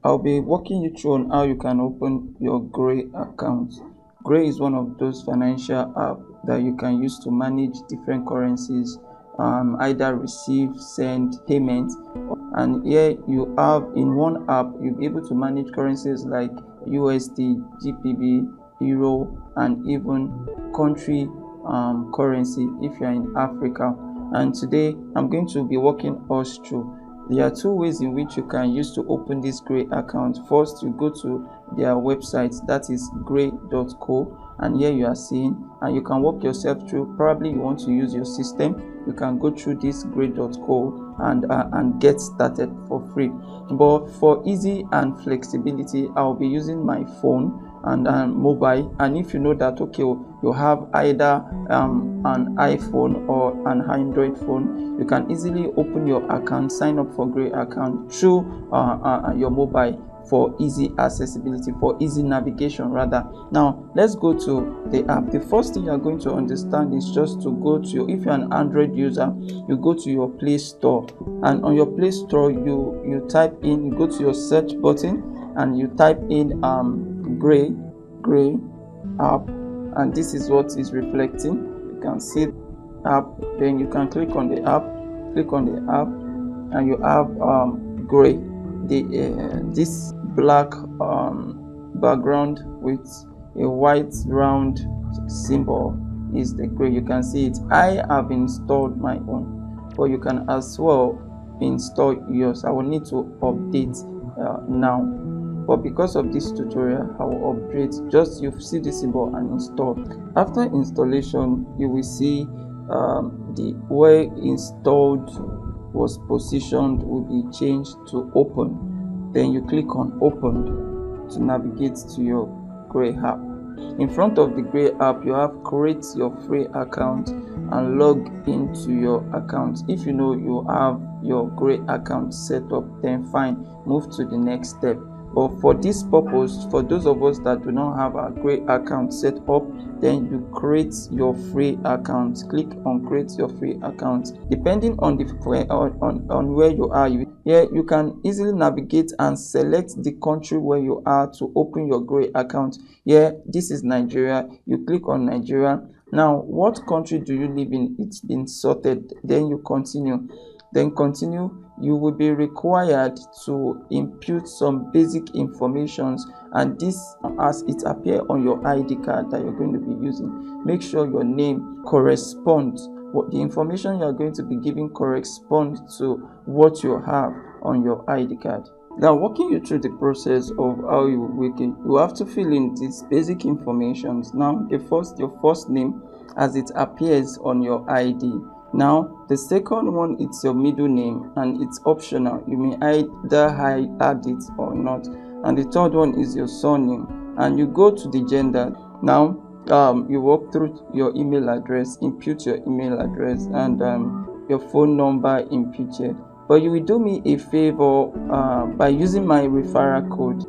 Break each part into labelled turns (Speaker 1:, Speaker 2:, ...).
Speaker 1: I'll be walking you through on how you can open your Gray account. Gray is one of those financial apps that you can use to manage different currencies, either receive, send, payment. And here you have in one app, you'll be able to manage currencies like USD, GBP, Euro, and even country currency if you're in Africa. And today I'm going to be walking us through. There are two ways in which you can use to open this Gray account. First, you go to their website, that is gray.co, and here you are seeing, and you can walk yourself through. Probably you want to use your system, you can go through this gray.co and get started for free. But for easy and flexibility, I'll be using my phone and mobile. And if you know that okay, you have either an iPhone or an Android phone, you can easily open your account, sign up for Gray account through your mobile for easy accessibility, for easy navigation rather. Now let's go to the app. The first thing you're going to understand is just to go to if you're an Android user, you go to your Play Store, and on your Play Store you type in, you go to your search button and you type in Gray app, and this is what is reflecting. You can see app, then you can click on the app, and you have Gray, this black background with a white round symbol is the Gray. You can see it. I have installed my own, but you can as well install yours. I will need to update now, but because of this tutorial I will upgrade. Just you see the symbol and install. After installation, you will see the where installed was positioned will be changed to open. Then you click on open to navigate to your Gray app. In front of the Gray app, you have create your free account and log into your account. If you know you have your Gray account set up, then fine, move to the next step. But for this purpose, for those of us that do not have a Gray account set up, then you create your free account. Click on create your free account. Depending on the on where you are, here you can easily navigate and select the country where you are to open your Gray account. Here, this is Nigeria. You click on Nigeria. Now, what country do you live in? It's been sorted. Then you continue. You will be required to input some basic informations, and this as it appears on your ID card that you're going to be using. Make sure your name corresponds, what the information you are going to be giving corresponds to what you have on your ID card. Now, walking you through the process of how you work in, you have to fill in these basic informations. Now, your first name as it appears on your ID. Now, the second one, it's your middle name, and it's optional. You may either add it or not. And the third one is your surname, and you go to the gender. Now, you walk through your email address, input your email address, and your phone number imputed. But you will do me a favor by using my referral code.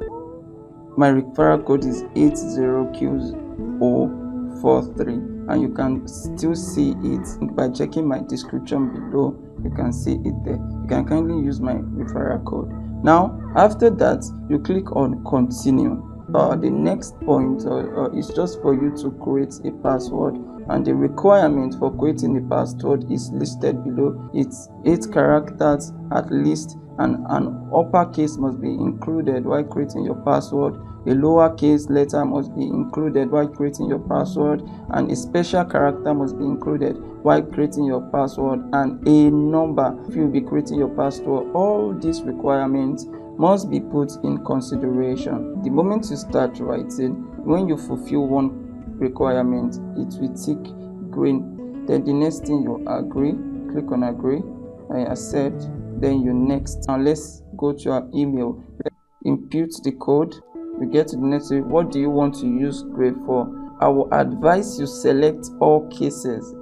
Speaker 1: My referral code is 80Q043. And you can still see it by checking my description below. You can see it there. You can kindly use my referral code. Now, after that, you click on continue. The next point is just for you to create a password, and the requirement for creating a password is listed below. It's 8 characters at least, and an uppercase must be included while creating your password. A lowercase letter must be included while creating your password, and a special character must be included while creating your password, and a number if you will be creating your password. All these requirements must be put in consideration. The moment you start writing, when you fulfill one requirement, it will tick green. Then the next thing, you agree. Click on agree. I accept. Then you next. Now let's go to our email. Input the code. We get to the next thing. What do you want to use Gray for? I will advise you select all cases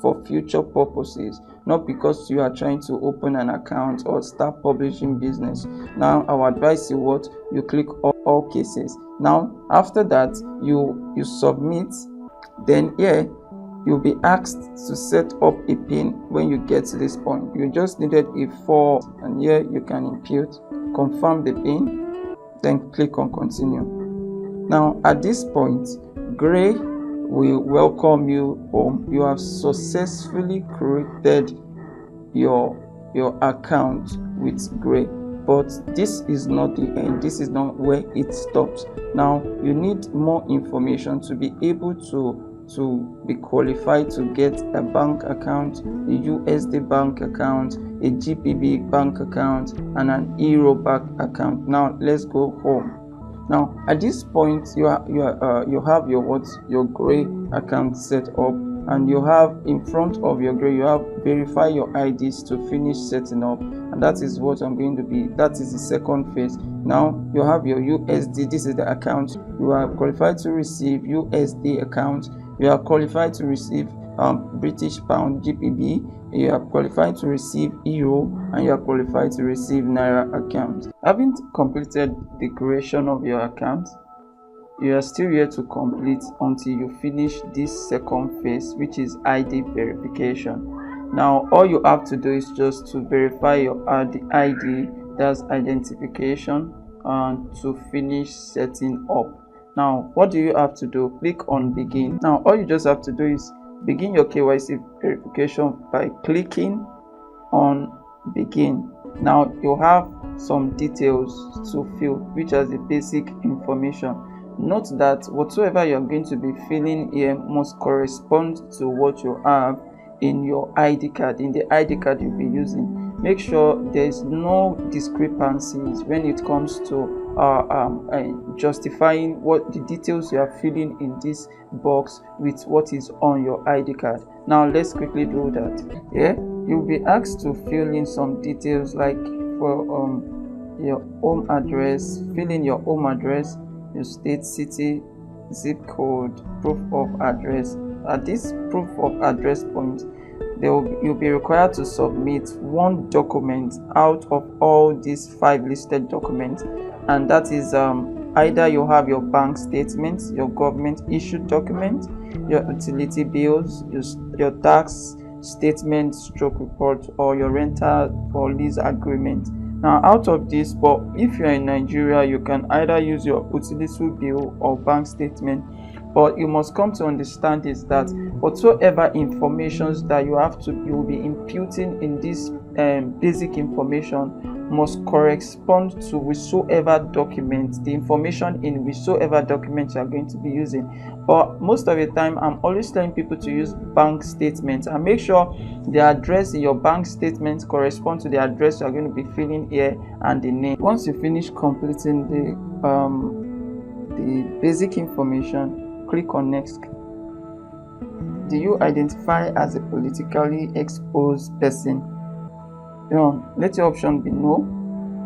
Speaker 1: for future purposes, not because you are trying to open an account or start publishing business. Now I will advise you what you click all cases. Now after that, you submit. Then here you'll be asked to set up a pin. When you get to this point, you just needed a 4, and here you can input confirm the PIN, then click on continue. Now at this point, Gray will welcome you home. You have successfully created your account with Gray. But this is not the end. This is not where it stops. Now you need more information to be able to be qualified to get a bank account, a USD bank account, a GBP bank account, and an Euro bank account. Now let's go home. Now at this point, you have your Gray account set up, and you have in front of your Gray, you have verify your IDs to finish setting up, and that is what I'm going to be. That is the second phase. Now you have your USD. This is the account you are qualified to receive. USD account. You are qualified to receive British pound, GBP. You are qualified to receive Euro, and you are qualified to receive Naira account. Having completed the creation of your account, you are still here to complete until you finish this second phase, which is ID verification. Now all you have to do is just to verify your ID, that's identification, and to finish setting up. Now what do you have to do? Click on begin. Now all you just have to do is begin your KYC verification by clicking on begin. Now you have some details to fill, which is the basic information. Note that whatsoever you are going to be filling here must correspond to what you have in your ID card, in the ID card you'll be using. Make sure there is no discrepancies when it comes to justifying what the details you are filling in this box with what is on your ID card. Now let's quickly do that. Yeah, you'll be asked to fill in some details like for your home address. Fill in your home address, your state, city, zip code, proof of address. At this proof of address point, you'll be required to submit one document out of all these 5 listed documents, and that is either you have your bank statements, your government issued document, your utility bills, your tax statement stroke report, or your rental or lease agreement. Now out of this, but if you're in Nigeria, you can either use your utility bill or bank statement. But you must come to understand is that whatsoever informations that you will be imputing in this basic information must correspond to whichsoever document, the information in whichsoever document you are going to be using. But most of the time, I'm always telling people to use bank statements, and make sure the address in your bank statement corresponds to the address you are going to be filling here and the name. Once you finish completing the basic information, click on next. Do you identify as a politically exposed person? Let your option be no.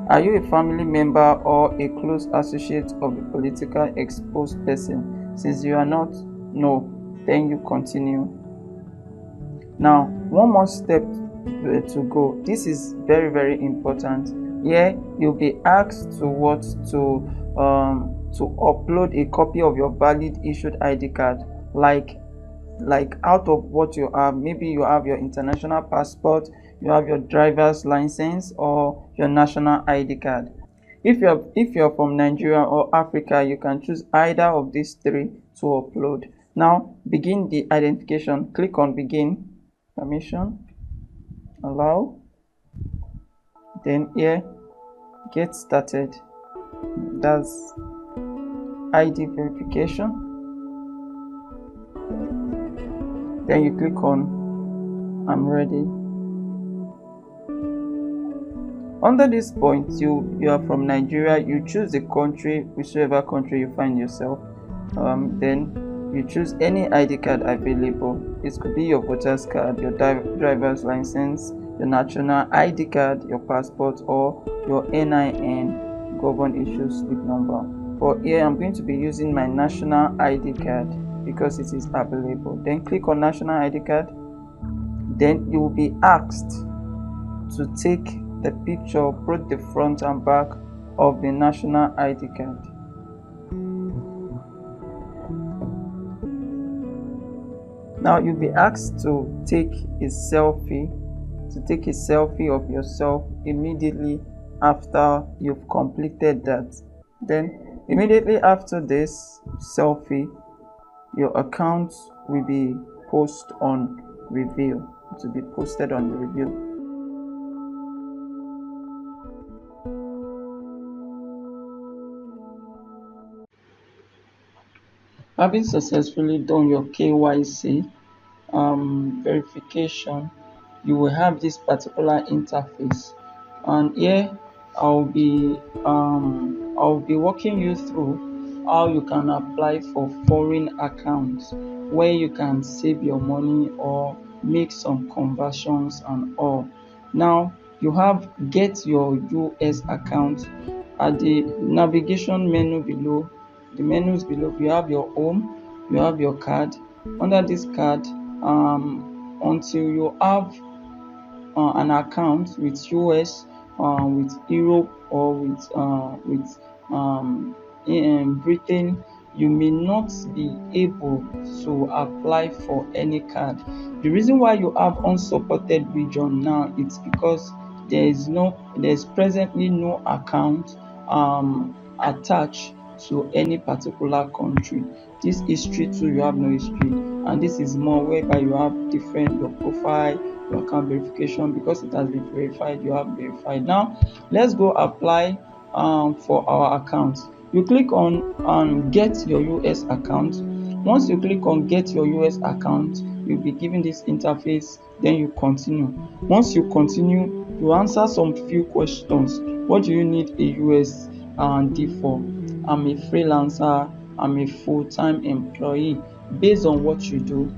Speaker 1: Are you a family member or a close associate of a politically exposed person? Since you are not, no, then you continue. Now one more step to go. This is very, very important. Here you'll be asked to upload a copy of your valid issued ID card, like out of what you have. Maybe you have your international passport, you have your driver's license, or your national ID card. If you're from Nigeria or Africa, you can choose either of these 3 to upload. Now begin the identification. Click on begin, permission, allow, then here get started. That's ID verification. Then you click on I'm ready. Under this point, you are from Nigeria, you choose the country, whichever country you find yourself. Then you choose any ID card available. It could be your voter's card, your driver's license, your national ID card, your passport, or your NIN, government issued slip number. But here I'm going to be using my national ID card because it is available. Then click on national ID card. Then you will be asked to take the picture, both the front and back of the national ID card. Now you'll be asked to take a selfie of yourself immediately after you've completed that. Then immediately after this selfie, your account will be posted on review. It will be posted on the review. Having successfully done your KYC verification, you will have this particular interface, and here I'll be walking you through how you can apply for foreign accounts where you can save your money or make some conversions and all. Now you have get your US account. At the navigation menu below, the menus below, you have your home, you have your card. Under this card, until you have an account with US, with Europe, or with Britain, you may not be able to apply for any card. The reason why you have unsupported region now, it's because there's presently no account attached to any particular country. This history too, you have no history, and this is more whereby you have different your profile, your account verification. Because it has been verified, you have verified. Now let's go apply for our account. You click on get your US account. Once you click on get your US account, you'll be given this interface. Then you continue. Once you continue, you answer some few questions. What do you need a USD for? I'm a freelancer, I'm a full-time employee. Based on what you do,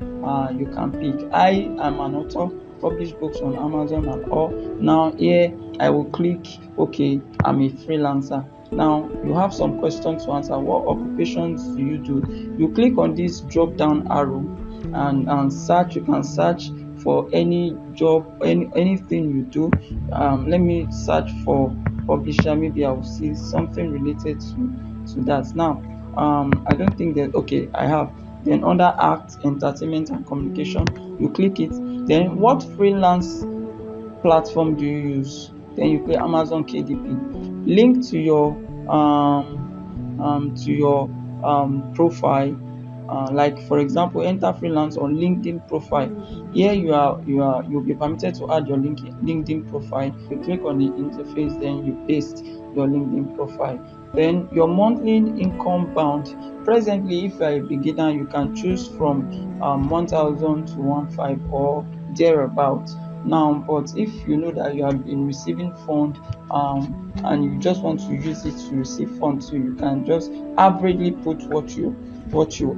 Speaker 1: you can pick. I am an author, publish books on Amazon and all. Now here I will click okay, I'm a freelancer. Now you have some questions to answer. What occupations do you do? You click on this drop down arrow and search. You can search for any job, anything you do. Let me search for publisher. Maybe I'll see something related to that. Now I don't think that okay, I have. Then under art, entertainment and communication, you click it. Then what freelance platform do you use? Then you click Amazon KDP. Link to your profile. Like for example, enter freelance on LinkedIn profile. Here you'll be permitted to add your LinkedIn profile. You click on the interface, then you paste your LinkedIn profile. Then your monthly income bound. Presently, if you are a beginner, you can choose from 1,000 to 1,500 or thereabout. Now, but if you know that you have been receiving fund and you just want to use it to receive funds, so you can just averagely put what you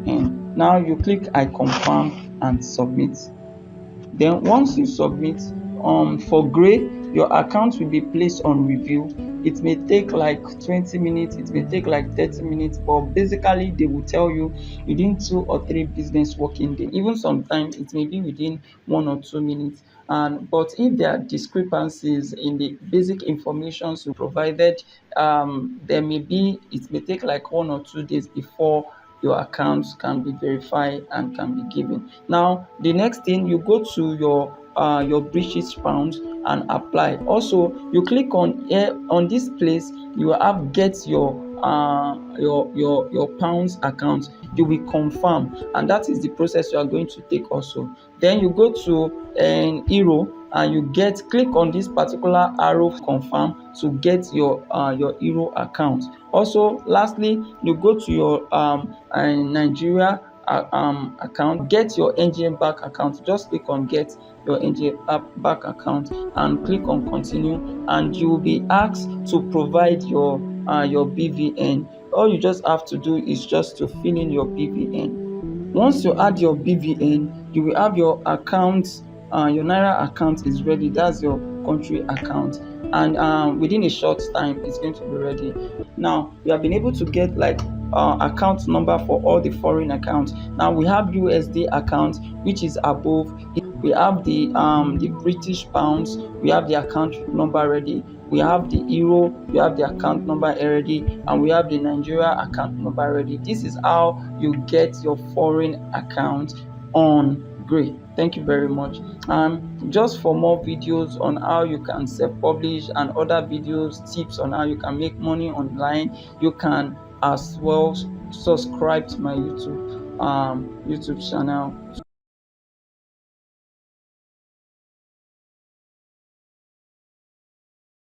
Speaker 1: earn. Now you click I confirm and submit. Then once you submit, for gray, your account will be placed on review. It may take like 20 minutes, it may take like 30 minutes, but basically they will tell you within 2 or 3 business working days. Even sometimes it may be within 1 or 2 minutes. And but if there are discrepancies in the basic information you provided, it may take like 1 or 2 days before your accounts can be verified and can be given. Now, the next thing, you go to your British pounds and apply. Also, you click on here on this place, you have get your pounds account. You will confirm, and that is the process you are going to take also. Then you go to euro and you click on this particular arrow confirm to get your euro account. Also, lastly, you go to your Nigeria account, get your NGN bank account. Just click on get your NGN bank account and click on continue, and you will be asked to provide your BVN. All you just have to do is just to fill in your BVN. Once you add your BVN, you will have your account. Your Naira account is ready. That's your country account, and within a short time it's going to be ready. Now we have been able to get like account number for all the foreign accounts. Now we have USD account, which is above. We have the British pounds. We have the account number ready. We have the euro. We have the account number already, and we have the Nigeria account number ready. This is how you get your foreign account on Great, thank you very much. Just for more videos on how you can self-publish and other videos, tips on how you can make money online, you can as well subscribe to my YouTube channel.